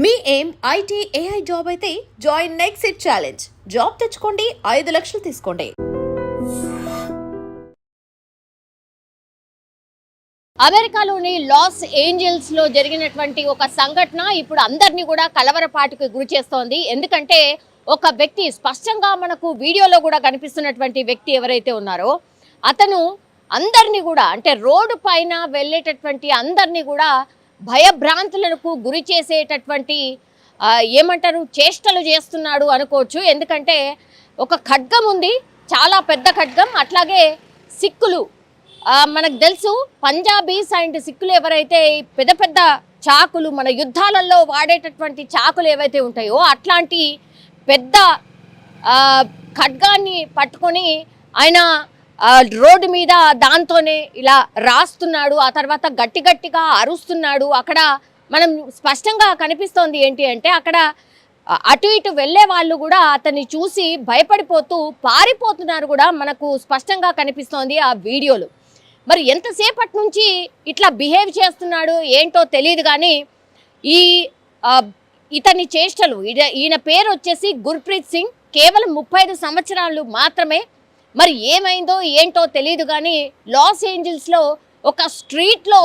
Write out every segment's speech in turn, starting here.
మీ ఏం IT AI job అయితే join next it challenge. Job తెచ్చుకోండి, 5 లక్షలు తీసుకోండి. అమెరికాలోని లాస్ ఏంజల్స్ లో జరిగినటువంటి ఒక సంఘటన ఇప్పుడు అందరినీ కూడా కలవరపాటుకు గురి చేస్తోంది. ఎందుకంటే ఒక వ్యక్తి స్పష్టంగా మనకు వీడియోలో కూడా కనిపిస్తున్నటువంటి వ్యక్తి ఎవరైతే ఉన్నారో అతను అందరినీ కూడా అంటే రోడ్డు పైన వెళ్ళేటటువంటి అందరినీ కూడా భయభ్రాంతులకు గురి చేసేటటువంటి ఏమంటారు చేష్టలు చేస్తున్నాడు అనుకోవచ్చు. ఎందుకంటే ఒక ఖడ్గం ఉంది, చాలా పెద్ద ఖడ్గం. అట్లాగే సిక్కులు మనకు తెలుసు, పంజాబీస్ అండ్ సిక్కులు ఎవరైతే పెద్ద పెద్ద చాకులు మన యుద్ధాలలో వాడేటటువంటి చాకులు ఏవైతే ఉంటాయో అట్లాంటి పెద్ద ఖడ్గాన్ని పట్టుకొని ఆయన రోడ్డు మీద దాంతోనే ఇలా రాస్తున్నాడు. ఆ తర్వాత గట్టి గట్టిగా అరుస్తున్నాడు. అక్కడ మనం స్పష్టంగా కనిపిస్తోంది ఏంటి అంటే అక్కడ అటు ఇటు వెళ్ళే వాళ్ళు కూడా అతన్ని చూసి భయపడిపోతూ పారిపోతున్నారు కూడా మనకు స్పష్టంగా కనిపిస్తోంది ఆ వీడియోలో. మరి ఎంతసేపటి నుంచి ఇట్లా బిహేవ్ చేస్తున్నాడు ఏంటో తెలియదు. కానీ ఇతని చేష్టలు, ఈయన పేరు వచ్చేసి గుర్ప్రీత్ సింగ్, కేవలం 35 సంవత్సరాలు మాత్రమే. మరి ఏమైందో ఏంటో తెలియదు. కానీ లాస్ ఏంజల్స్లో ఒక స్ట్రీట్లో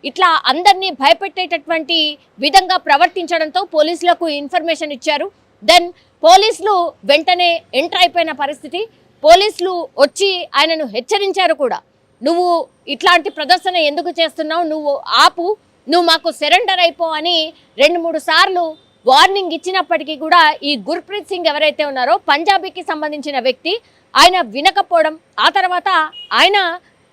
ఇట్లా అందరినీ భయపెట్టేటటువంటి విధంగా ప్రవర్తించడంతో పోలీసులకు ఇన్ఫర్మేషన్ ఇచ్చారు. దెన్ పోలీసులు వెంటనే ఎంటర్ అయిపోయిన పరిస్థితి. పోలీసులు వచ్చి ఆయనను హెచ్చరించారు కూడా, నువ్వు ఇట్లాంటి ప్రదర్శన ఎందుకు చేస్తున్నావు, నువ్వు ఆపు, నువ్వు మాకు సరెండర్ అయిపో అని 2-3 సార్లు వార్నింగ్ ఇచ్చినప్పటికీ కూడా ఈ గుర్ప్రీత్ సింగ్ ఎవరైతే ఉన్నారో పంజాబీకి సంబంధించిన వ్యక్తి, ఆయన వినకపోవడం. ఆ తర్వాత ఆయన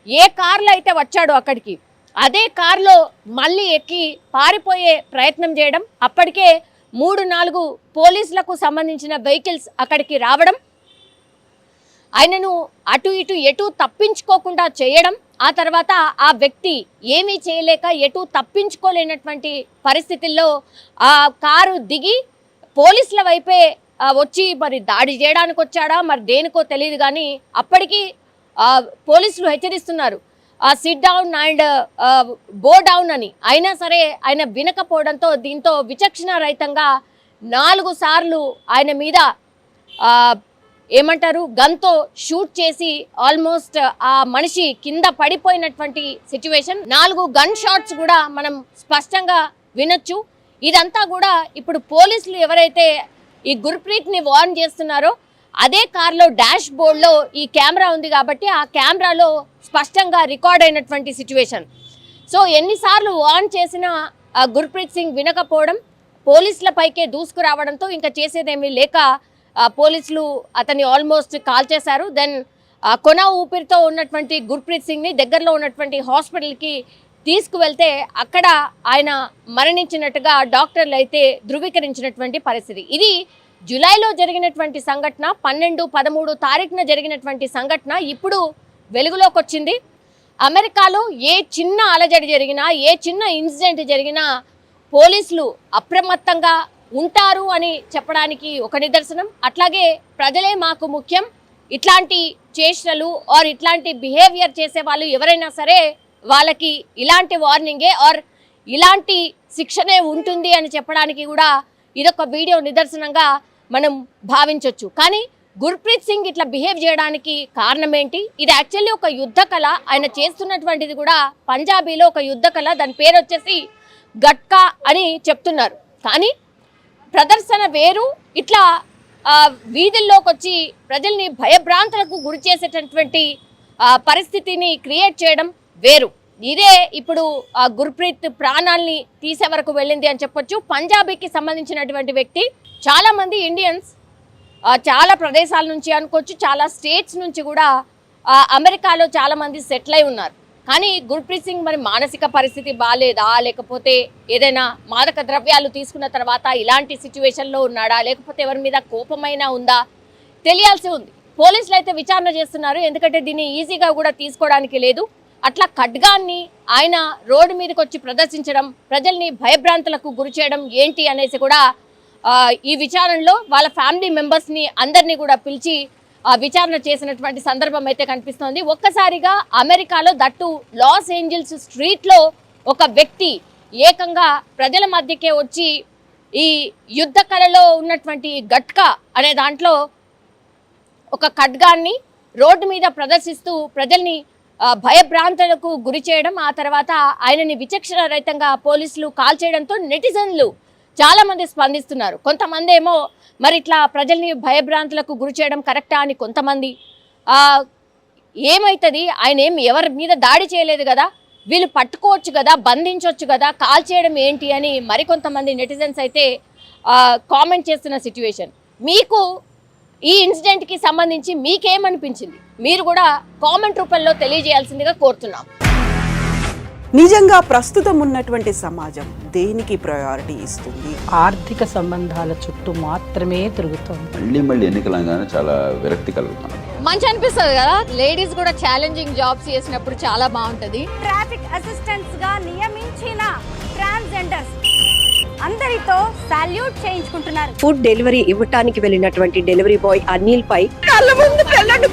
ఏ కార్లో అయితే వచ్చాడో అక్కడికి అదే కార్లో మళ్ళీ ఎక్కి పారిపోయే ప్రయత్నం చేయడం. అప్పటికే 3-4 పోలీసులకు సంబంధించిన వెహికల్స్ అక్కడికి రావడం, ఆయనను అటు ఇటు ఎటు తప్పించుకోకుండా చేయడం. ఆ తర్వాత ఆ వ్యక్తి ఏమీ చేయలేక ఎటు తప్పించుకోలేనటువంటి పరిస్థితుల్లో ఆ కారు దిగి పోలీసుల వైపే వచ్చి మరి దాడి చేయడానికి వచ్చాడా మరి దేనికో తెలియదు. కానీ అప్పటికి పోలీసులు హెచ్చరిస్తున్నారు సిట్ డౌన్ అండ్ బో డౌన్ అని. అయినా సరే ఆయన వినకపోవడంతో దీంతో విచక్షణ రహితంగా 4 సార్లు ఆయన మీద ఏమంటారు గన్తో షూట్ చేసి ఆల్మోస్ట్ ఆ మనిషి కింద పడిపోయినటువంటి సిచ్యువేషన్. 4 గన్ షాట్స్ కూడా మనం స్పష్టంగా వినొచ్చు. ఇదంతా కూడా ఇప్పుడు పోలీసులు ఎవరైతే ఈ గుర్ప్రీత్ని వార్న్ చేస్తున్నారో అదే కార్లో డాష్ బోర్డ్లో ఈ కెమెరా ఉంది కాబట్టి ఆ కెమెరాలో స్పష్టంగా రికార్డ్ అయినటువంటి సిచ్యువేషన్. సో ఎన్నిసార్లు వార్న్ చేసినా గుర్ప్రీత్ సింగ్ వినకపోవడం, పోలీసులపైకే దూసుకురావడంతో ఇంకా చేసేదేమీ లేక పోలీసులు అతన్ని ఆల్మోస్ట్ కాల్ చేశారు. దెన్ కొన ఊపిరితో ఉన్నటువంటి గుర్ప్రీత్ సింగ్ని దగ్గరలో ఉన్నటువంటి హాస్పిటల్కి తీసుకువెళ్తే అక్కడ ఆయన మరణించినట్టుగా డాక్టర్లు అయితే ధృవీకరించినటువంటి పరిస్థితి. ఇది జూలైలో జరిగినటువంటి సంఘటన, 12-13 తారీఖున జరిగినటువంటి సంఘటన ఇప్పుడు వెలుగులోకి వచ్చింది. అమెరికాలో ఏ చిన్న అలజడి జరిగినా, ఏ చిన్న ఇన్సిడెంట్ జరిగినా పోలీసులు అప్రమత్తంగా ఉంటారు అని చెప్పడానికి ఒక నిదర్శనం. అట్లాగే ప్రజలే మాకు ముఖ్యం, ఇట్లాంటి చేష్టలు ఆర్ ఇట్లాంటి బిహేవియర్ చేసే వాళ్ళు ఎవరైనా సరే వాళ్ళకి ఇలాంటి వార్నింగే ఆర్ ఇలాంటి శిక్షనే ఉంటుంది అని చెప్పడానికి కూడా ఇదొక వీడియో నిదర్శనంగా మనం భావించవచ్చు. కానీ గుర్ప్రీత్ సింగ్ ఇట్లా బిహేవ్ చేయడానికి కారణం ఏంటి? ఇది యాక్చువల్లీ ఒక యుద్ధ కళ. ఆయన చేస్తున్నటువంటిది కూడా పంజాబీలో ఒక యుద్ధ కళ. దాని పేరు వచ్చేసి గట్కా అని చెప్తున్నారు. కానీ ప్రదర్శన వేరు, ఇట్లా వీధుల్లోకి వచ్చి ప్రజల్ని భయభ్రాంతులకు గురి చేసేటటువంటి పరిస్థితిని క్రియేట్ చేయడం వేరు. ఇదే ఇప్పుడు గుర్ప్రీత్ ప్రాణాల్ని తీసే వరకు వెళ్ళింది అని చెప్పొచ్చు. పంజాబీకి సంబంధించినటువంటి వ్యక్తి. చాలామంది ఇండియన్స్ చాలా ప్రదేశాల నుంచి అనుకోవచ్చు, చాలా స్టేట్స్ నుంచి కూడా అమెరికాలో చాలామంది సెటిల్ అయి ఉన్నారు. కానీ గుర్ప్రీత్ సింగ్ మరి మానసిక పరిస్థితి బాగాలేదా, లేకపోతే ఏదైనా మాదక ద్రవ్యాలు తీసుకున్న తర్వాత ఇలాంటి సిచ్యువేషన్లో ఉన్నాడా, లేకపోతే ఎవరి మీద కోపమైనా ఉందా తెలియాల్సి ఉంది. పోలీసులు అయితే విచారణ చేస్తున్నారు, ఎందుకంటే దీన్ని ఈజీగా కూడా తీసుకోవడానికి లేదు. అట్లా ఖడ్గాన్ని ఆయన రోడ్డు మీదకి వచ్చి ప్రదర్శించడం, ప్రజల్ని భయభ్రాంతులకు గురి చేయడం ఏంటి అనేసి కూడా ఈ విచారణలో వాళ్ళ ఫ్యామిలీ మెంబర్స్ని అందరినీ కూడా పిలిచి విచారణ చేసినటువంటి సందర్భం అయితే కనిపిస్తోంది. ఒక్కసారిగా అమెరికాలో దట్టు లాస్ ఏంజల్స్ స్ట్రీట్లో ఒక వ్యక్తి ఏకంగా ప్రజల మధ్యకే వచ్చి ఈ యుద్ధ కళలో ఉన్నటువంటి గట్కా అనే దాంట్లో ఒక ఖడ్గాన్ని రోడ్డు మీద ప్రదర్శిస్తూ ప్రజల్ని భయభ్రాంతులకు గురి చేయడం, ఆ తర్వాత ఆయనని విచక్షణ రహితంగా పోలీసులు కాల్ చేయడంతో నెటిజన్లు చాలా మంది స్పందిస్తున్నారు. కొంతమంది ఏమో మరి ఇట్లా ప్రజల్ని భయభ్రాంతులకు గురి చేయడం కరెక్టా అని కొంతమంది, ఏమవుతుంది ఆయన ఎవరి మీద దాడి చేయలేదు కదా, వీళ్ళు పట్టుకోవచ్చు కదా, బంధించవచ్చు కదా, కాల్ చేయడం ఏంటి అని మరికొంతమంది నెటిజన్స్ అయితే కామెంట్ చేస్తున్న సిచ్యువేషన్. మీకు ఈ ఇన్సిడెంట్కి సంబంధించి మీకేమనిపించింది మీరు కూడా కామెంట్ రూపంలో తెలియజేయాల్సిందిగా కోరుతున్నాం. నిజంగా ప్రస్తుతం ఉన్నటువంటి సమాజం దేనికి ప్రయారిటీ ఇస్తుంది? ఆర్థిక సంబంధాల చుట్టూ మాత్రమే తిరుగుతోంది. మళ్ళీ ఎన్నికలంగానే చాలా విరక్తి కలుగుతాం. మంచి అనిపిస్తుంది కదా, లేడీస్ కూడా ఛాలెంజింగ్ జాబ్స్ చేసినప్పుడు చాలా బాగుంటది. ట్రాఫిక్ అసిస్టెంట్స్ గా నియమించిన ట్రాన్స్జెండర్స్ అందరితో సాల్యూట్ చేయించుకుంటున్నారు. ఫుడ్ డెలివరీ ఇవ్వటానికి వెళ్ళినటువంటి డెలివరీ బాయ్ అనిల్ పై కళ్ళ ముందు పెళ్ళండి